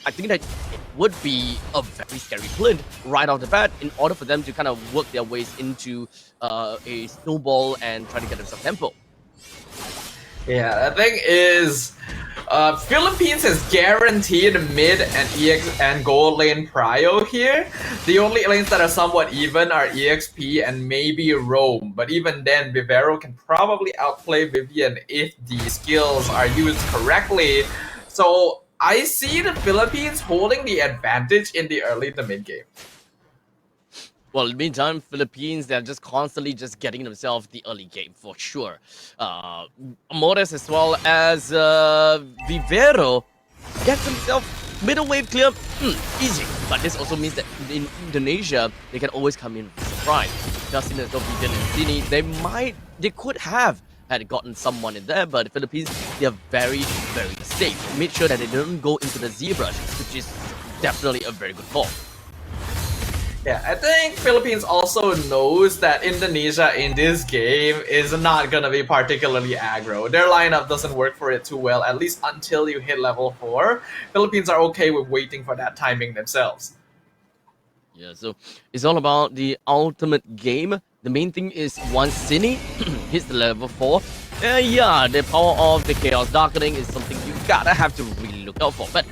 I think that it would be a very scary flint right off the bat in order for them to kind of work their ways into a snowball and try to get themselves tempo. Yeah, the thing is, Philippines is guaranteed mid and EX and gold lane prio here. The only lanes that are somewhat even are EXP and maybe Rome. But even then, Vivero can probably outplay Vivian if the skills are used correctly. So I see the Philippines holding the advantage in the early to mid game. Well, in the meantime, Philippines, they're just constantly just getting themselves the early game for sure. Amores as well as Vivero gets himself middle wave clear. Easy. But this also means that in Indonesia, they can always come in with surprise. Just in as though Vivian and Sini, they could have had gotten someone in there, but the Philippines, they are very, very safe. Made sure that they don't go into the ZBrush, which is definitely a very good call. Yeah, I think Philippines also knows that Indonesia in this game is not gonna be particularly aggro. Their lineup doesn't work for it too well, at least until you hit level 4. Philippines are okay with waiting for that timing themselves. Yeah, so it's all about the ultimate game. The main thing is once Cine hits the level 4, yeah, the power of the Chaos Darkening is something you gotta have to really look out for. But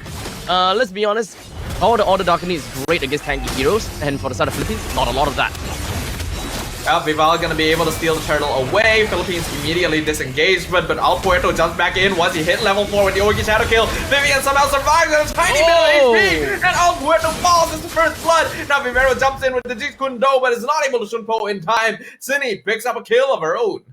let's be honest, power of the Order Darkening is great against tanky heroes, and for the side of Philippines, not a lot of that. Well, Vival gonna be able to steal the turtle away. Philippines immediately disengaged, but Al Puerto jumps back in once he hit level 4 with the Ogi Shadow Kill. Vivian somehow survives with a tiny bit of HP, and Al Puerto falls into first blood. Now Vivero jumps in with the Jeet Kune Do, but is not able to Shunpo in time. Cine picks up a kill of her own.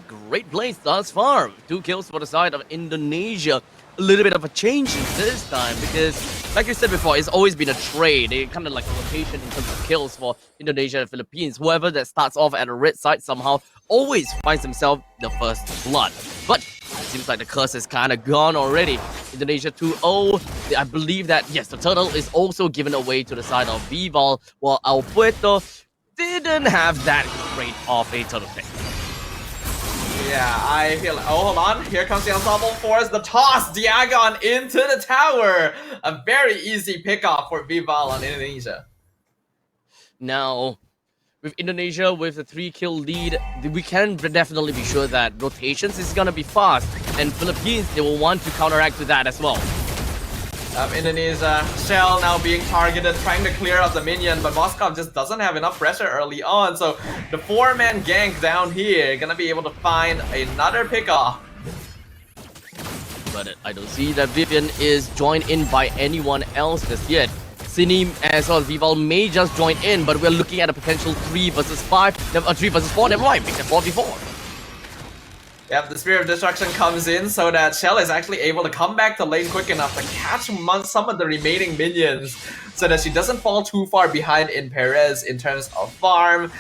Great plays thus far. 2 kills for the side of Indonesia. A little bit of a change this time because, like you said before, it's always been a trade. It's kind of like a rotation in terms of kills for Indonesia and Philippines. Whoever that starts off at a red side somehow always finds himself the first blood. But it seems like the curse is kind of gone already. Indonesia 2-0. I believe that, yes, the turtle is also given away to the side of Vival, while El Puerto didn't have that great of a turtle pick. Yeah, I feel. Oh, hold on. Here comes the ensemble force. The toss, Diagon into the tower. A very easy pickoff for Vival on Indonesia. Now, with Indonesia with a 3-kill lead, we can definitely be sure that rotations is gonna be fast, and Philippines, they will want to counteract with that as well. Indonesia, Shell now being targeted, trying to clear out the minion, but Moskov just doesn't have enough pressure early on, so the 4-man gank down here gonna be able to find another pickoff. But I don't see that Vivian is joined in by anyone else just yet. Cine as well as Vival may just join in, but we're looking at a potential 3 versus 5, 3 versus 4, never mind, make it 4v4. Yep, the Spirit of Destruction comes in so that Shell is actually able to come back to lane quick enough to catch some of the remaining minions so that she doesn't fall too far behind in Perez in terms of farm.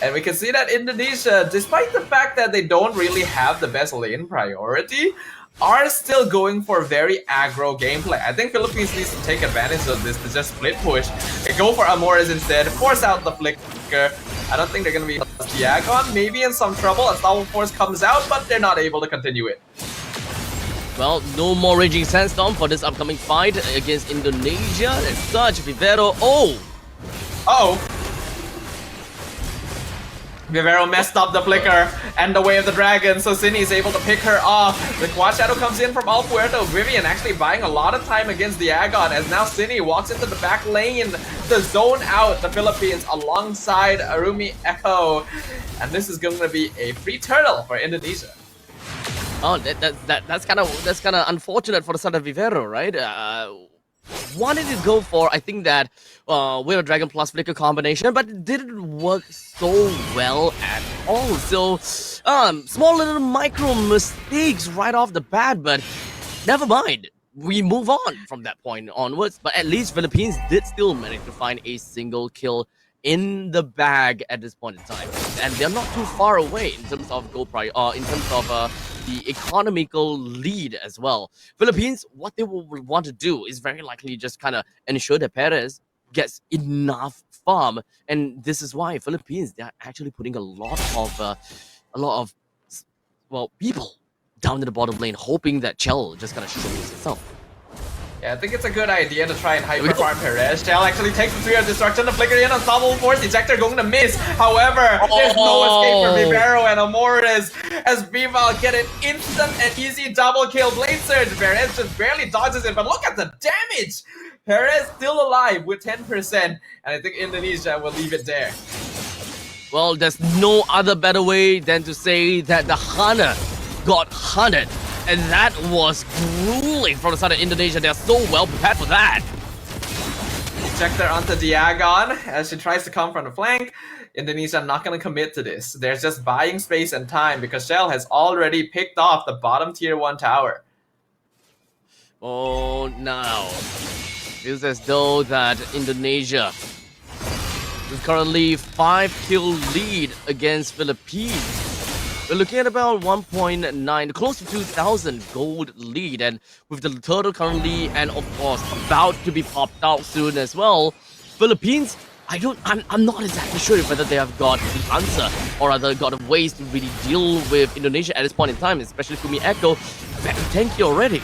And we can see that Indonesia, despite the fact that they don't really have the best lane priority, are still going for very aggro gameplay. I think Philippines needs to take advantage of this to just split push. They go for Amores instead, force out the flicker. I don't think they're going to be Diagon, maybe in some trouble as Double Force comes out, but they're not able to continue it. Well, no more Raging Sandstorm for this upcoming fight against Indonesia. As such, Vivero, Vivero messed up the flicker and the way of the dragon, so Cine is able to pick her off. The Quad Shadow comes in from Al Puerto. Vivian actually buying a lot of time against Diagon as now Cine walks into the back lane to zone out the Philippines alongside Arumi Echo. And this is going to be a free turtle for Indonesia. Oh, that's kind of unfortunate for the side of Vivero, right? Wanted to go for, I think that with a Dragon plus Flicker combination, but it didn't work so well at all. So small little micro mistakes right off the bat, but never mind. We move on from that point onwards. But at least Philippines did still manage to find a single kill in the bag at this point in time, and they're not too far away in terms of goal price, in terms of the economical lead as well. Philippines, what they will want to do is very likely just kind of ensure that Perez gets enough farm, and this is why Philippines, they're actually putting a lot of people down in the bottom lane, hoping that Chell just kind of shows itself. Yeah, I think it's a good idea to try and hyper farm Perez. Shell actually takes the Sphere of Destruction, the flicker in, unstoppable force, ejector going to miss. However, there's no escape for Vivero and Amoris as Vival get an instant and easy double kill. Blade Surge, Perez just barely dodges it, but look at the damage! Perez still alive with 10%, and I think Indonesia will leave it there. Well, there's no other better way than to say that the Hunter got hunted. And that was grueling from the side of Indonesia. They're so well prepared for that. Ejector onto Diagon as she tries to come from the flank. Indonesia not going to commit to this. They're just buying space and time because Shell has already picked off the bottom tier 1 tower. Oh, now. Feels as though that Indonesia is currently 5-kill lead against Philippines. We're looking at about 1.9, close to 2,000 gold lead, and with the turtle currently, and of course, about to be popped out soon as well, Philippines, I'm not exactly sure whether they have got the answer, or rather got ways to really deal with Indonesia at this point in time, especially Fumi Echo, very tanky already.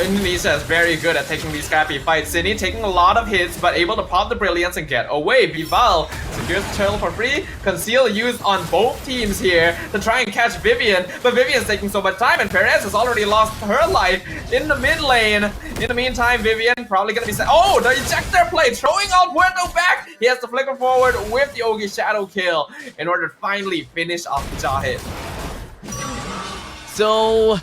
Indonesia is very good at taking these scrappy fights. Sydney taking a lot of hits, but able to pop the Brilliance and get away. Vival secures the turtle for free. Conceal used on both teams here to try and catch Vivian, but Vivian's taking so much time, and Perez has already lost her life in the mid lane. In the meantime, Vivian probably gonna be set. Oh, the ejector play, throwing out Puerto back. He has to flicker forward with the Ogi Shadow kill in order to finally finish off the jaw hit. So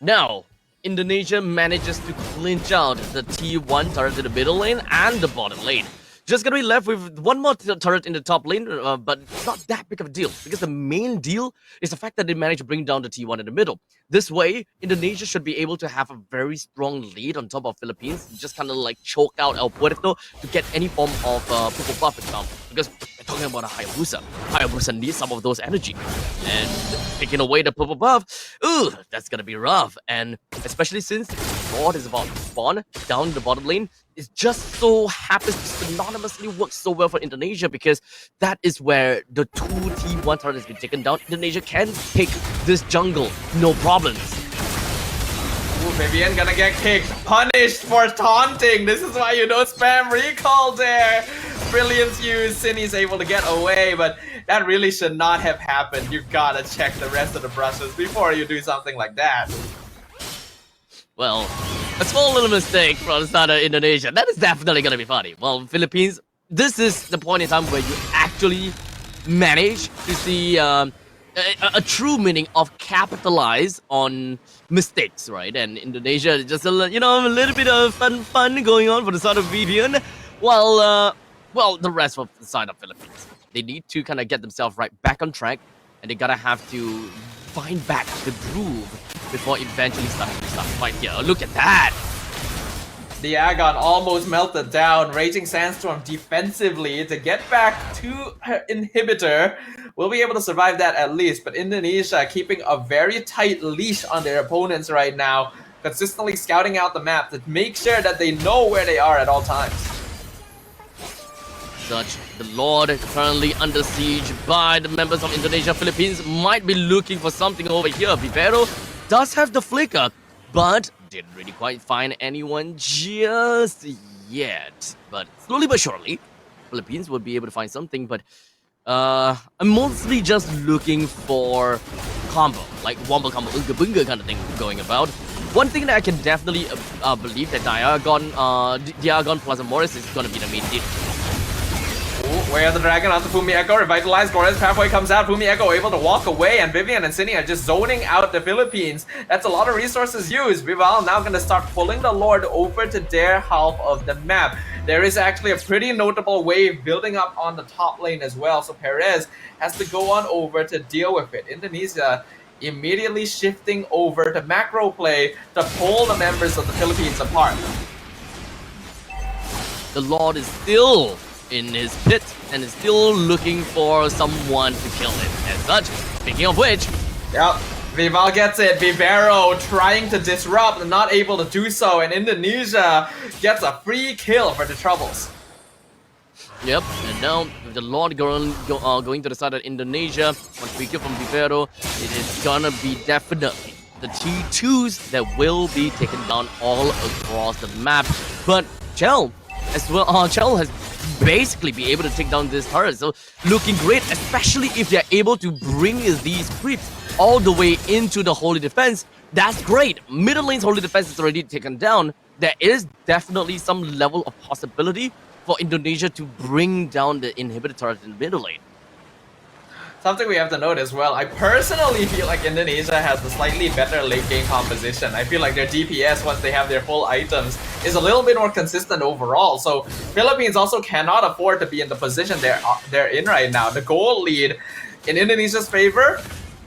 now Indonesia manages to clinch out the T1 turret in the middle lane and the bottom lane. Just gonna be left with one more turret in the top lane, but not that big of a deal, because the main deal is the fact that they managed to bring down the T1 in the middle. This way, Indonesia should be able to have a very strong lead on top of Philippines, just kind of like choke out El Puerto to get any form of purple buff, for example, because we're talking about a Hayabusa. Hayabusa needs some of those energy, and taking away the purple buff, ooh, that's gonna be rough, and especially since Lord is about to spawn down the bottom lane, it just so happens to synonymously work so well for Indonesia, because that is where the 2 T1 turret has been taken down. Indonesia can pick this jungle, no problems. Ooh, Vivian gonna get kicked. Punished for taunting. This is why you don't spam recall there. Brilliance used. Cindy's able to get away, but that really should not have happened. You gotta check the rest of the brushes before you do something like that. Well, a small little mistake from the side of Indonesia. That is definitely gonna be funny. Well, Philippines, this is the point in time where you actually manage to see a true meaning of capitalize on mistakes, right? And Indonesia, just a little bit of fun going on for the side of Vivian, while well, the rest of the side of Philippines, they need to kind of get themselves right back on track, and they gotta have to find back the groove before eventually starting to start the fight here. Look at that! The Agon almost melted down. Raging Sandstorm defensively to get back to her inhibitor. Will be able to survive that at least, but Indonesia keeping a very tight leash on their opponents right now, consistently scouting out the map to make sure that they know where they are at all times. Such, the Lord currently under siege by the members of Indonesia. Philippines might be looking for something over here. Vivero does have the flicker, but didn't really quite find anyone just yet. But slowly but surely, Philippines will be able to find something. But I'm mostly just looking for combo, like wombo combo, unga bunga kind of thing going about. One thing that I can definitely believe that Diagon plus Morris is gonna be the main deal. Way of the Dragon onto Fumi Echo, revitalized Gorez, pathway comes out, Fumi Echo able to walk away, and Vivian and Cindy are just zoning out the Philippines. That's a lot of resources used. Vival now gonna start pulling the Lord over to their half of the map. There is actually a pretty notable wave building up on the top lane as well, so Perez has to go on over to deal with it. Indonesia immediately shifting over to macro play to pull the members of the Philippines apart. The Lord is still in his pit and is still looking for someone to kill him. As such, speaking of which, yep, Vival gets it. Vivero trying to disrupt and not able to do so, and Indonesia gets a free kill for the Troubles. Yep, and now with the Lord going to the side of Indonesia, one free kill from Vivero, it is gonna be definitely the T2s that will be taken down all across the map. But Chell as well, Chell has basically be able to take down this turret. So looking great, especially if they're able to bring these creeps all the way into the holy defense. That's great. Middle lane's holy defense is already taken down. There is definitely some level of possibility for Indonesia to bring down the inhibitor turret in middle lane. Something we have to note as well, I personally feel like Indonesia has a slightly better late game composition. I feel like their DPS, once they have their full items, is a little bit more consistent overall. So Philippines also cannot afford to be in the position they're in right now. The goal lead in Indonesia's favor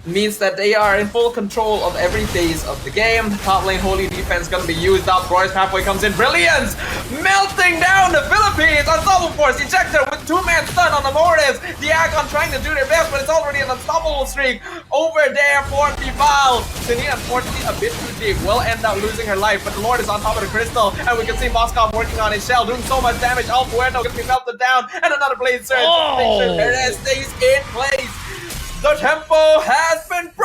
means that they are in full control of every phase of the game. Top lane holy defense gonna be used up. Roy's pathway comes in. Brilliance! Melting down the Philippines! Unstoppable Force ejector with 2-man stun on the Mortis. Diagon trying to do their best, but it's already an unstoppable streak over there for Pipal. Celine, unfortunately, a bit too deep. Will end up losing her life, but the Lord is on top of the crystal, and we can see Moscow working on his shell, doing so much damage. El Puerto gonna be melted down, and another blade surge. Make sure Perez stays in place. The tempo has been broken.